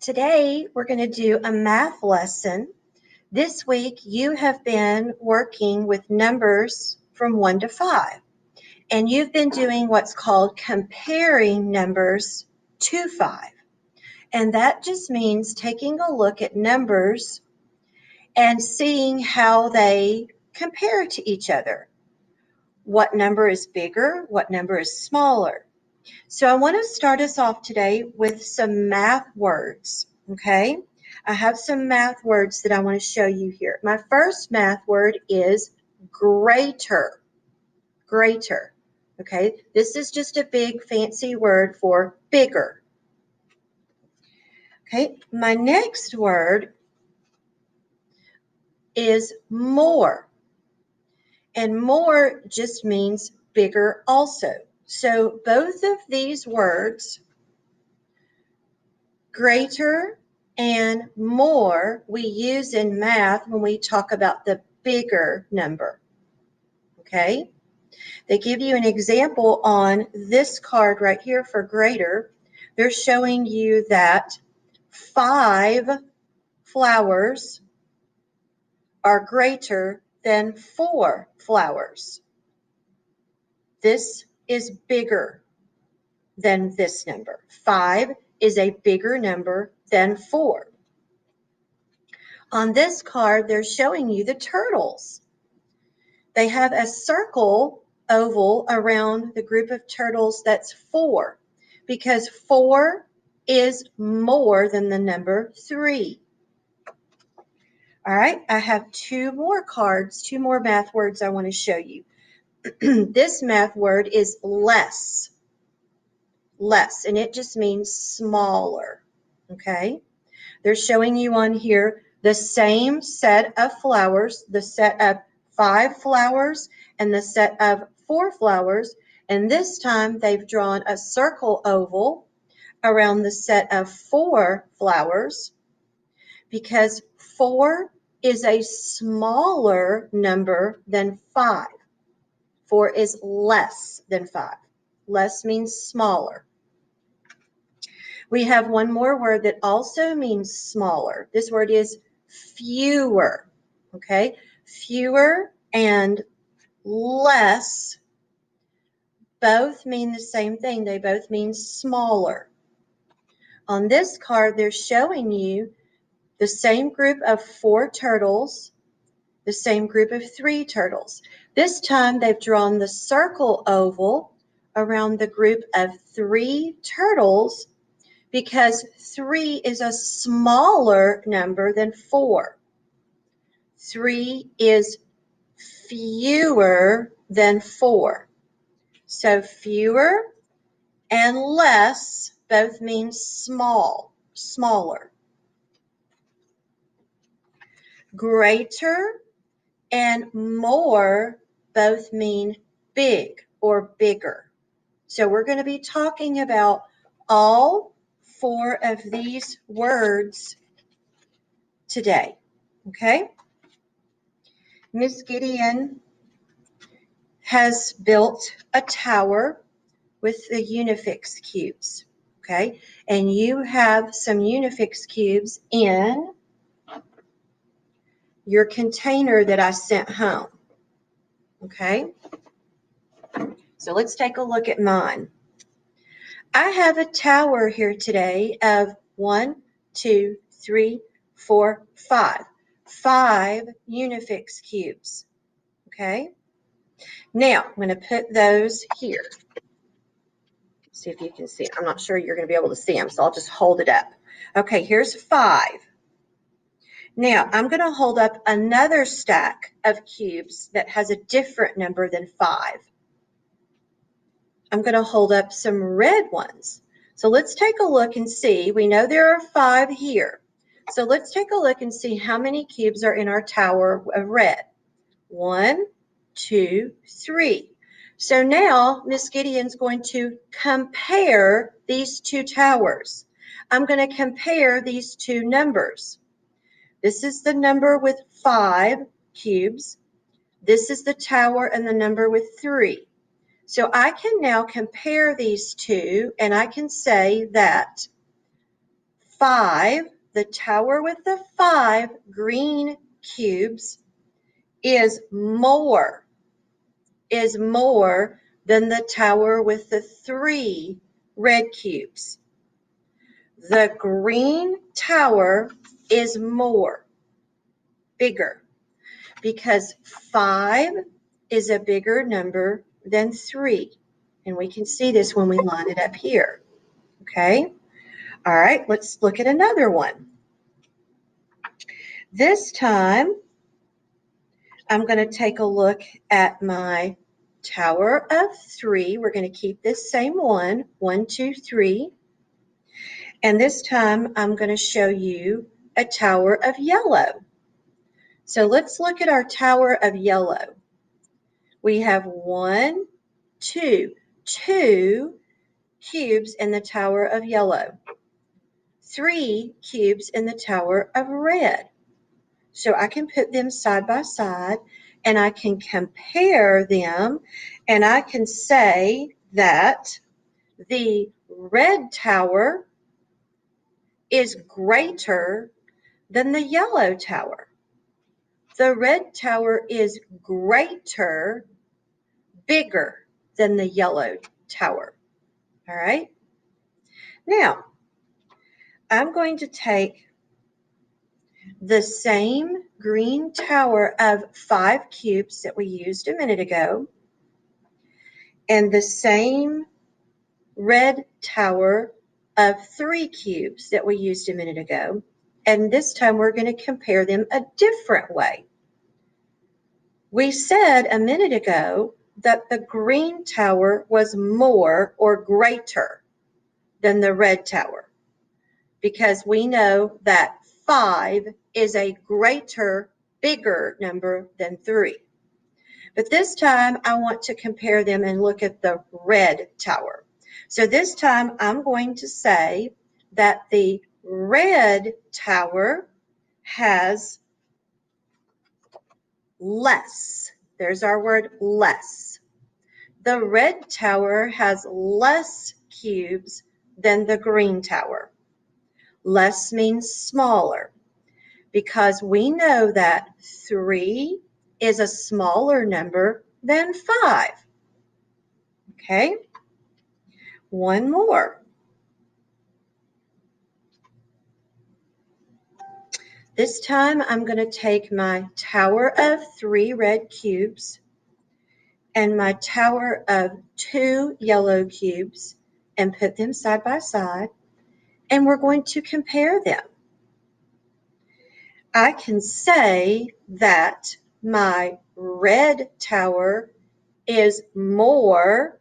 Today, we're going to do a math lesson. This week, you have been working with numbers from 1 to 5, and you've been doing what's called comparing numbers to 5. And that just means taking a look at numbers and seeing how they compare to each other. What number is bigger? What number is smaller? So I want to start us off today with some math words, okay? I have some math words that I want to show you here. My first math word is greater, greater, okay? This is just a big fancy word for bigger. Okay, my next word is more, and more just means bigger also. So both of these words, greater and more, we use in math when we talk about the bigger number, okay? They give you an example on this card right here for greater. They're showing you that 5 flowers are greater than 4 flowers. This is bigger than this number. 5 is a bigger number than 4. On this card, they're showing you the turtles. They have a circle oval around the group of turtles that's 4, because 4 is more than the number 3. All right, I have 2 more cards, 2 more math words I want to show you. This math word is less, less, and it just means smaller, okay? They're showing you on here the same set of flowers, the set of 5 flowers and the set of 4 flowers, and this time they've drawn a circle oval around the set of 4 flowers because 4 is a smaller number than 5. 4 is less than 5. Less means smaller. We have one more word that also means smaller. This word is fewer, okay? Fewer and less both mean the same thing. They both mean smaller. On this card, they're showing you the same group of 4 turtles, the same group of 3 turtles. This time, they've drawn the circle oval around the group of 3 turtles because 3 is a smaller number than 4. 3 is fewer than 4. So fewer and less both mean small, smaller. Greater and more both mean big or bigger. So we're going to be talking about all 4 of these words today, okay? Miss Gideon has built a tower with the Unifix cubes, okay? And you have some Unifix cubes in your container that I sent home, okay? So let's take a look at mine. I have a tower here today of 1, 2, 3, 4, 5. 5 Unifix cubes, okay? Now, I'm going to put those here. See if you can see. I'm not sure you're going to be able to see them, so I'll just hold it up. Okay, here's 5. Now, I'm going to hold up another stack of cubes that has a different number than 5. I'm going to hold up some red ones. So let's take a look and see. We know there are 5 here. So let's take a look and see how many cubes are in our tower of red. 1, 2, 3. So now Miss Gideon's going to compare these 2 towers. I'm going to compare these 2 numbers. This is the number with 5 cubes. This is the tower and the number with 3. So I can now compare these 2, and I can say that the tower with the 5 green cubes is more than the tower with the 3 red cubes. The green tower is bigger, because 5 is a bigger number than 3. And we can see this when we line it up here. Okay? All right, let's look at another one. This time, I'm going to take a look at my tower of 3. We're going to keep this same one, 1, 2, 3. And this time, I'm going to show you a tower of yellow. So let's look at our tower of yellow. We have 1, 2 cubes in the tower of yellow, 3 cubes in the tower of red. So I can put them side by side and I can compare them, and I can say that the red tower is greater than the yellow tower. The red tower is bigger than the yellow tower. All right? Now, I'm going to take the same green tower of 5 cubes that we used a minute ago, and the same red tower of 3 cubes that we used a minute ago, and this time we're going to compare them a different way. We said a minute ago that the green tower was more or greater than the red tower, because we know that 5 is a bigger number than 3. But this time I want to compare them and look at the red tower. So this time I'm going to say that the red tower has less. There's our word, less. The red tower has less cubes than the green tower. Less means smaller, because we know that 3 is a smaller number than 5. Okay? One more. This time I'm going to take my tower of 3 red cubes and my tower of 2 yellow cubes and put them side by side, and we're going to compare them. I can say that my red tower is more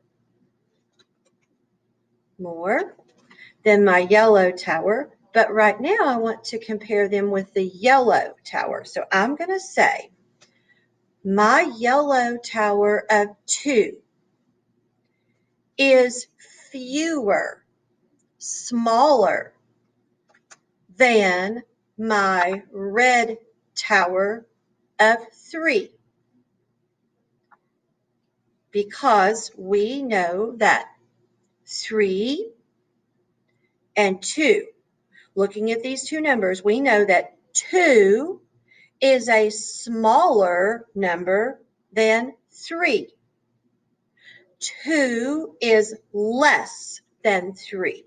than my yellow tower, but right now I want to compare them with the yellow tower. So I'm going to say my yellow tower of 2 is smaller than my red tower of 3, because we know that 3 and 2, looking at these two numbers, we know that 2 is a smaller number than 3. 2 is less than 3.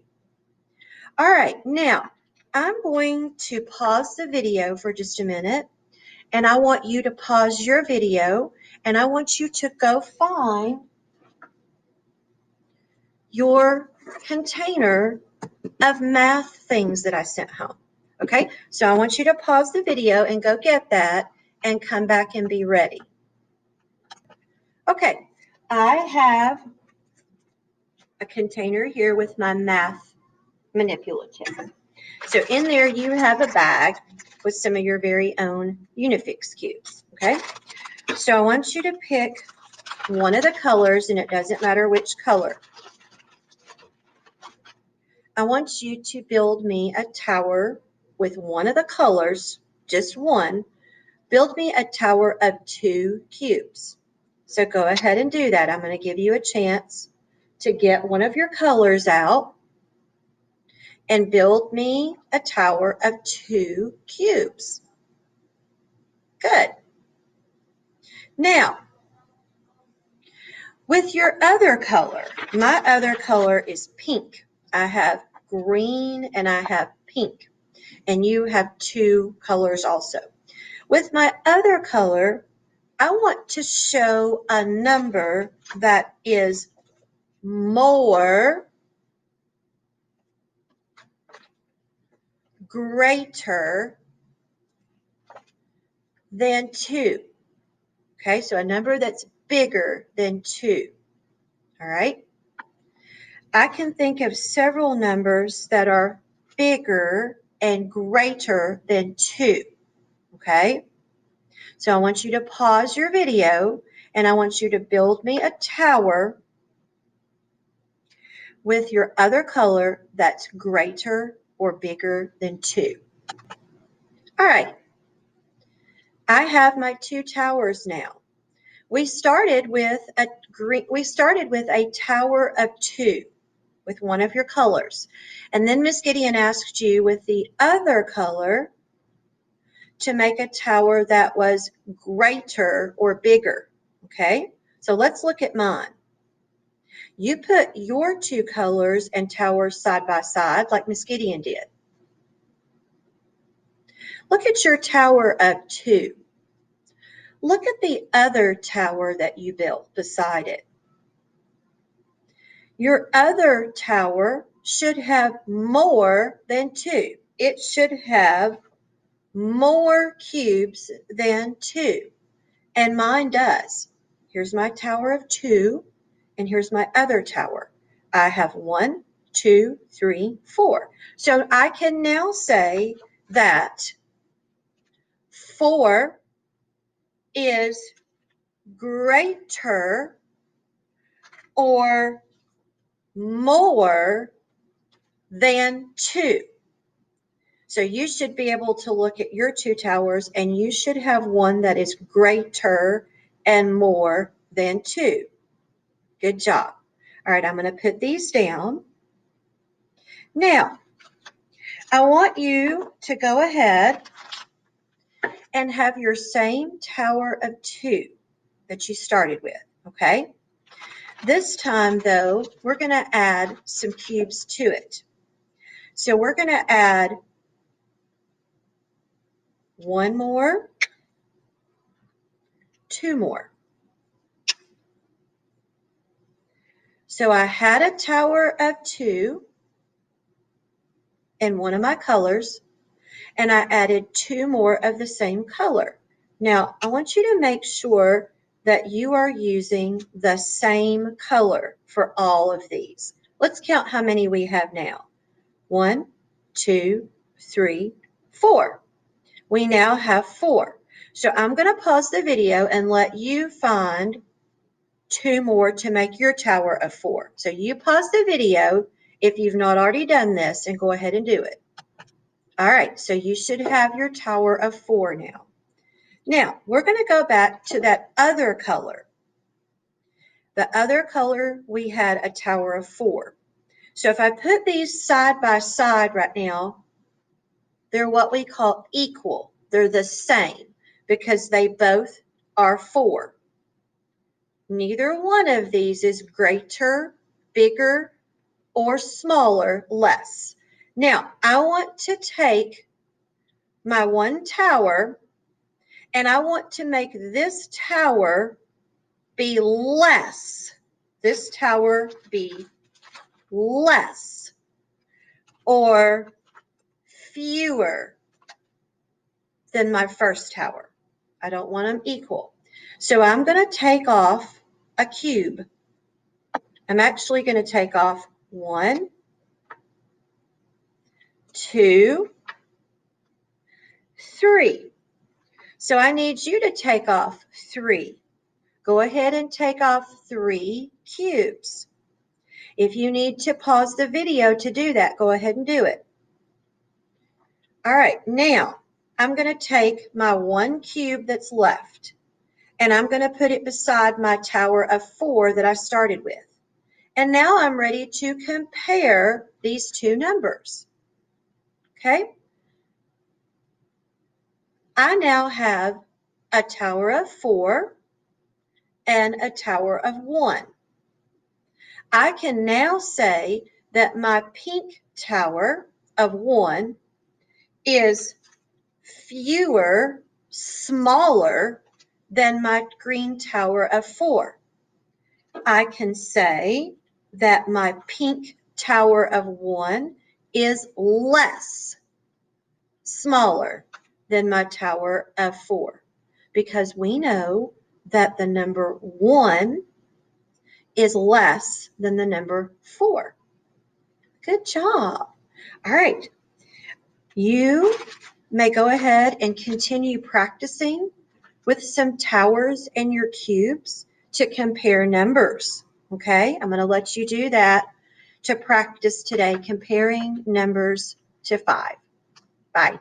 All right, now I'm going to pause the video for just a minute, and I want you to pause your video, and I want you to go find your container of math things that I sent home. Okay, so I want you to pause the video and go get that and come back and be ready. Okay, I have a container here with my math manipulative. So in there you have a bag with some of your very own Unifix cubes, okay? So I want you to pick one of the colors, and it doesn't matter which color. I want you to build me a tower with one of the colors, just one. Build me a tower of 2 cubes. So go ahead and do that. I'm going to give you a chance to get one of your colors out. and build me a tower of 2 cubes. Good. Now, with your other color, my other color is pink. I have green and I have pink, and you have 2 colors also. With my other color, I want to show a number that is more, greater than 2. Okay, so a number that's bigger than 2. All right. I can think of several numbers that are bigger and greater than 2. Okay. So I want you to pause your video and I want you to build me a tower with your other color that's greater or bigger than 2. All right. I have my 2 towers now. We started with a tower of 2 with one of your colors. And then Miss Gideon asked you with the other color to make a tower that was greater or bigger. Okay? So let's look at mine. You put your 2 colors and towers side by side like Miss Gideon did. Look at your tower of 2. Look at the other tower that you built beside it. Your other tower should have more than 2. It should have more cubes than 2, and mine does. Here's my tower of 2, and here's my other tower. I have 1, 2, 3, 4. So I can now say that 4 is greater or more than 2. So you should be able to look at your 2 towers and you should have one that is greater and more than 2. Good job. All right, I'm going to put these down. Now, I want you to go ahead and have your same tower of 2 that you started with, okay? This time, though, we're going to add some cubes to it. So we're going to add 1 more, 2 more. So I had a tower of 2 in one of my colors, and I added 2 more of the same color. Now, I want you to make sure that you are using the same color for all of these. Let's count how many we have now. 1, 2, 3, 4. We now have 4. So I'm going to pause the video and let you find 2 more to make your tower of 4. So you pause the video if you've not already done this and go ahead and do it. All right, so you should have your tower of 4 now. Now, we're going to go back to that other color. The other color, we had a tower of 4. So if I put these side by side right now, they're what we call equal. They're the same because they both are 4. Neither one of these is greater, bigger, or smaller, less. Now, I want to take my 1 tower and I want to make this tower be less. This tower be less or fewer than my first tower. I don't want them equal. So I'm going to take off a cube. I'm actually going to take off 1, 2, 3. So I need you to take off 3. Go ahead and take off 3 cubes. If you need to pause the video to do that, go ahead and do it. All right, now I'm going to take my 1 cube that's left and I'm going to put it beside my tower of 4 that I started with. And now I'm ready to compare these 2 numbers. Okay? I now have a tower of 4 and a tower of 1. I can now say that my pink tower of 1 is smaller than my green tower of 4. I can say that my pink tower of 1 is smaller than my tower of 4, because we know that the number 1 is less than the number 4. Good job. All right. You may go ahead and continue practicing with some towers and your cubes to compare numbers. Okay, I'm going to let you do that to practice today, comparing numbers to 5. Bye.